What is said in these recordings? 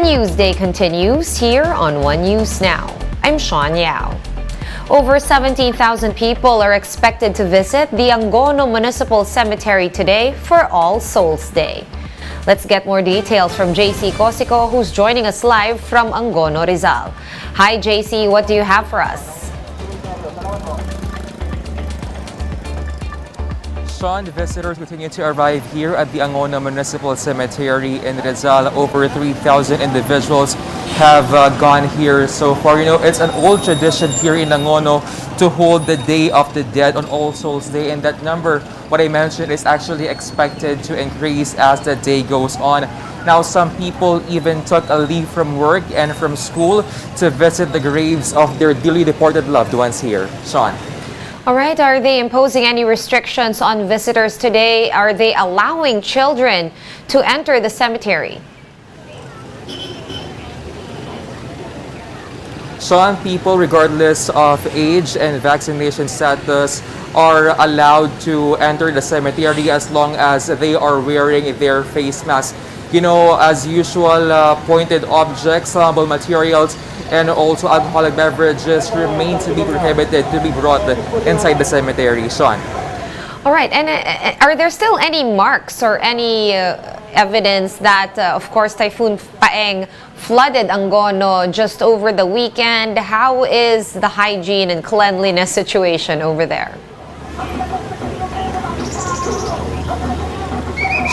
News Day continues here on One News Now. I'm Sean Yao. Over 17,000 people are expected to visit the Angono Municipal Cemetery today for All Souls Day. Let's get more details from JC Cosico, who's joining us live from Angono, Rizal. Hi JC, what do you have for us? Sean, visitors continue to arrive here at the Angono Municipal Cemetery in Rizal. Over 3,000 individuals have gone here so far. You know, it's an old tradition here in Angono to hold the Day of the Dead on All Souls Day, and that number, what I mentioned, is actually expected to increase as the day goes on. Now, some people even took a leave from work and from school to visit the graves of their dearly departed loved ones here. Sean. All right, are they imposing any restrictions on visitors today? Are they allowing children to enter the cemetery? Some people, regardless of age and vaccination status, are allowed to enter the cemetery as long as they are wearing their face mask. You know, as usual, pointed objects, flammable materials, and also alcoholic beverages remain to be prohibited to be brought inside the cemetery. Sean. All right, and are there still any marks or any evidence that, of course, Typhoon Paeng flooded Angono just over the weekend? How is the hygiene and cleanliness situation over there?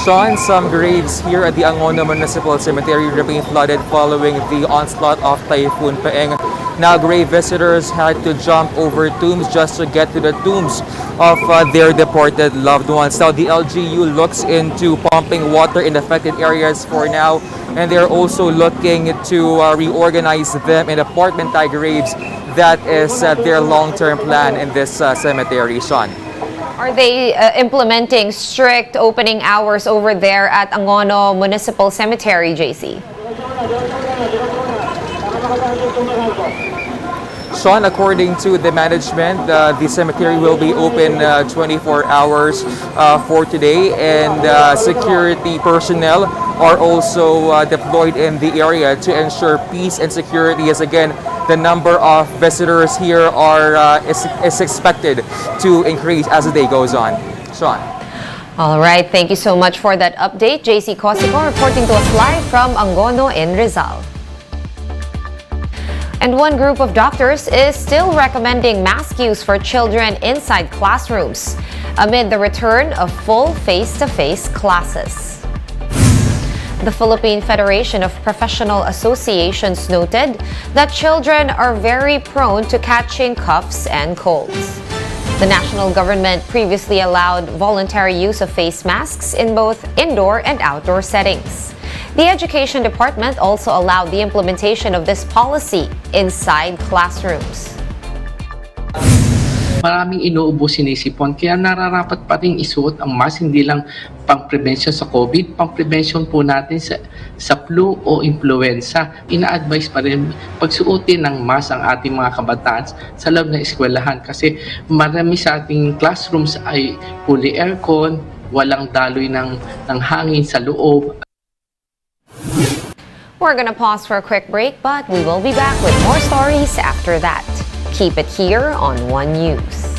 Sean, some graves here at the Angono Municipal Cemetery remain flooded following the onslaught of Typhoon Paeng. Now, grave visitors had to jump over tombs just to get to the tombs of their departed loved ones. Now, the LGU looks into pumping water in affected areas for now, and they're also looking to reorganize them in apartment-type graves. That is their long-term plan in this cemetery. Sean. Are they implementing strict opening hours over there at Angono Municipal Cemetery, JC? Sean, according to the management, the cemetery will be open 24 hours for today, and security personnel are also deployed in the area to ensure peace and security. As again, the number of visitors here is expected to increase as the day goes on. Sean. All right, thank you so much for that update. JC Cosico reporting to us live from Angono in Rizal. And one group of doctors is still recommending mask use for children inside classrooms amid the return of full face-to-face classes. The Philippine Federation of Professional Associations noted that children are very prone to catching coughs and colds. The national government previously allowed voluntary use of face masks in both indoor and outdoor settings. The Education Department also allowed the implementation of this policy inside classrooms. Maraming inuubo sinisipon, kaya nararapat pa rin isuot ang mask, hindi lang pang-prevention sa COVID, pang-prevention po natin sa flu o influenza. Ina-advise pa rin pagsuotin ng mask ang ating mga kabataan sa loob ng eskwelahan kasi marami sa ating classrooms ay fully aircon, walang daloy ng hangin sa loob. We're gonna pause for a quick break, but we will be back with more stories after that. Keep it here on One News.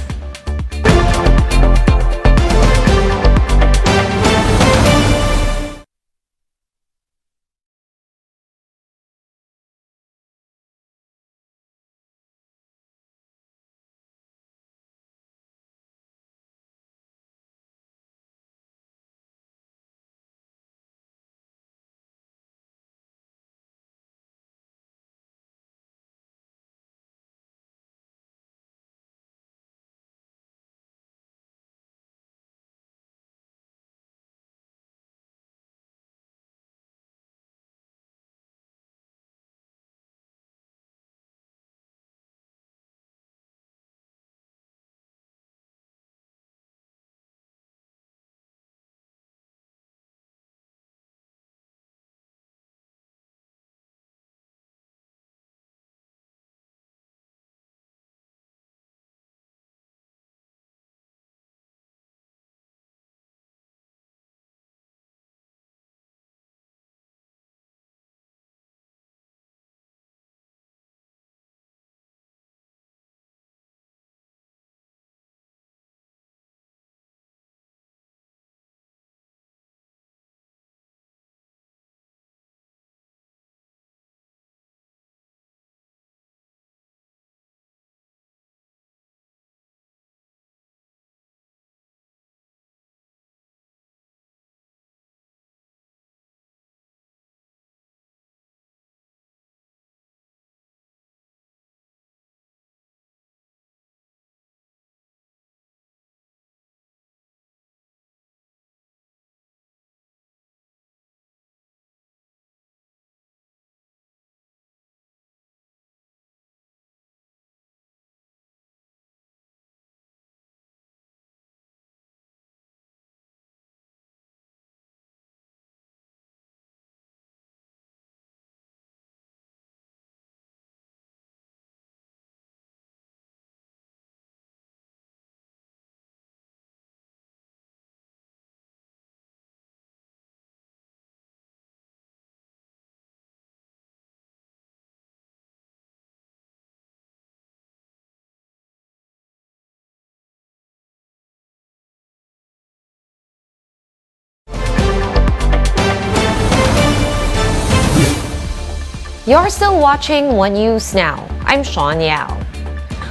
You're still watching One News Now. I'm Sean Yao.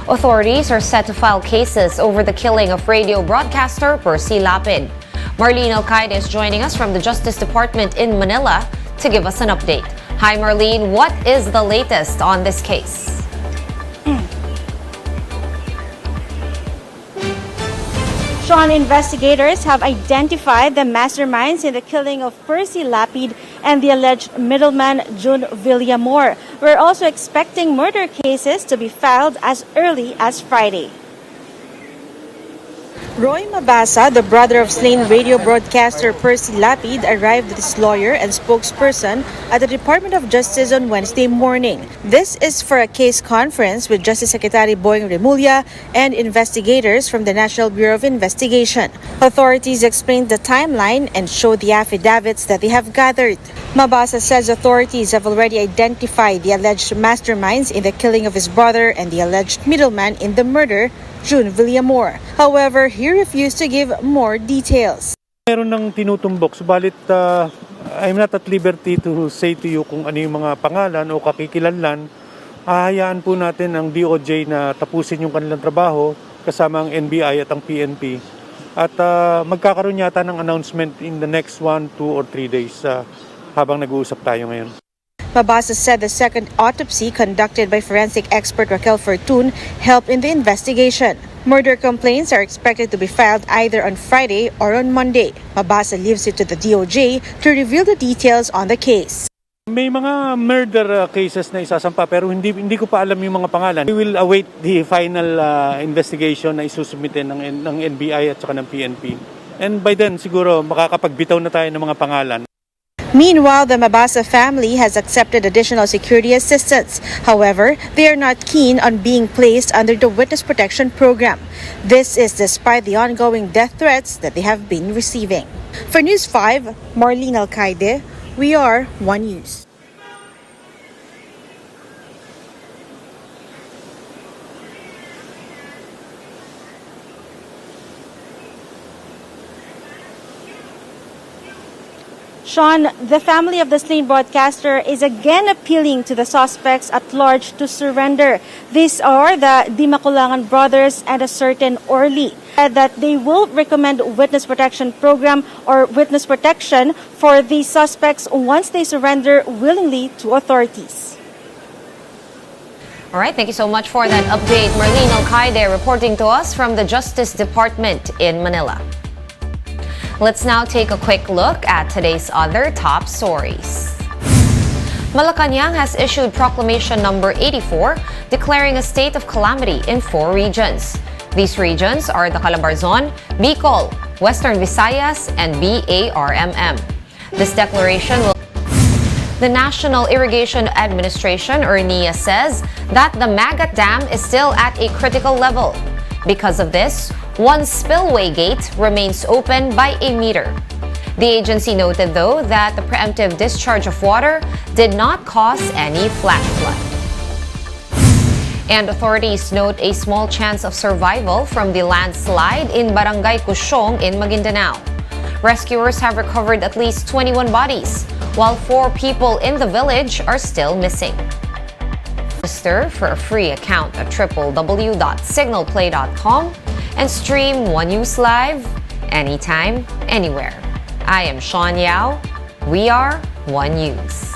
Authorities are set to file cases over the killing of radio broadcaster Percy Lapid. Marlene Alcaide is joining us from the Justice Department in Manila to give us an update. Hi Marlene, what is the latest on this case? Sean, investigators have identified the masterminds in the killing of Percy Lapid and the alleged middleman June Villamor. We're also expecting murder cases to be filed as early as Friday. Roy Mabasa, the brother of slain radio broadcaster Percy Lapid, arrived with his lawyer and spokesperson at the Department of Justice on Wednesday morning. This is for a case conference with Justice Secretary Boying Remulla and investigators from the National Bureau of Investigation. Authorities explained the timeline and showed the affidavits that they have gathered. Mabasa says authorities have already identified the alleged masterminds in the killing of his brother and the alleged middleman in the murder, June Villamor. However, he refused to give more details. Meron ng tinutumbok, subalit I'm not at liberty to say to you kung ano yung mga pangalan o kakikilanlan. Hahayaan po natin ang DOJ na tapusin yung kanilang trabaho kasama ang NBI at ang PNP. At magkakaroon yata ng announcement in the next 1, 2, or 3 days habang nag-uusap tayo ngayon. Mabasa said the second autopsy conducted by forensic expert Raquel Fortun helped in the investigation. Murder complaints are expected to be filed either on Friday or on Monday. Mabasa leaves it to the DOJ to reveal the details on the case. May mga murder cases na isasampa pero hindi ko pa alam yung mga pangalan. We will await the final investigation na isusubmit ng NBI at saka ng PNP. And by then siguro makakapagbitaw na tayo ng mga pangalan. Meanwhile, the Mabasa family has accepted additional security assistance. However, they are not keen on being placed under the Witness Protection Program. This is despite the ongoing death threats that they have been receiving. For News 5, Marlene Alcaide, we are One News. Sean, the family of the slain broadcaster is again appealing to the suspects at large to surrender. These are the Di Maculangan brothers and a certain Orly. That they will recommend witness protection program or witness protection for the suspects once they surrender willingly to authorities. All right, thank you so much for that update. Marlene Alcaide reporting to us from the Justice Department in Manila. Let's now take a quick look at today's other top stories. Malacanang has issued Proclamation number 84, declaring a state of calamity in 4 regions. These regions are the Calabarzon, Bicol, Western Visayas, and BARMM. This declaration will... The National Irrigation Administration, or NIA, says that the Magat Dam is still at a critical level. Because of this, one spillway gate remains open by a meter. The agency noted, though, that the preemptive discharge of water did not cause any flash flood. And authorities note a small chance of survival from the landslide in Barangay Cusiong in Maguindanao. Rescuers have recovered at least 21 bodies, while 4 people in the village are still missing. Register for a free account at www.signalplay.com and stream One News Live anytime, anywhere. I am Sean Yao. We are One News.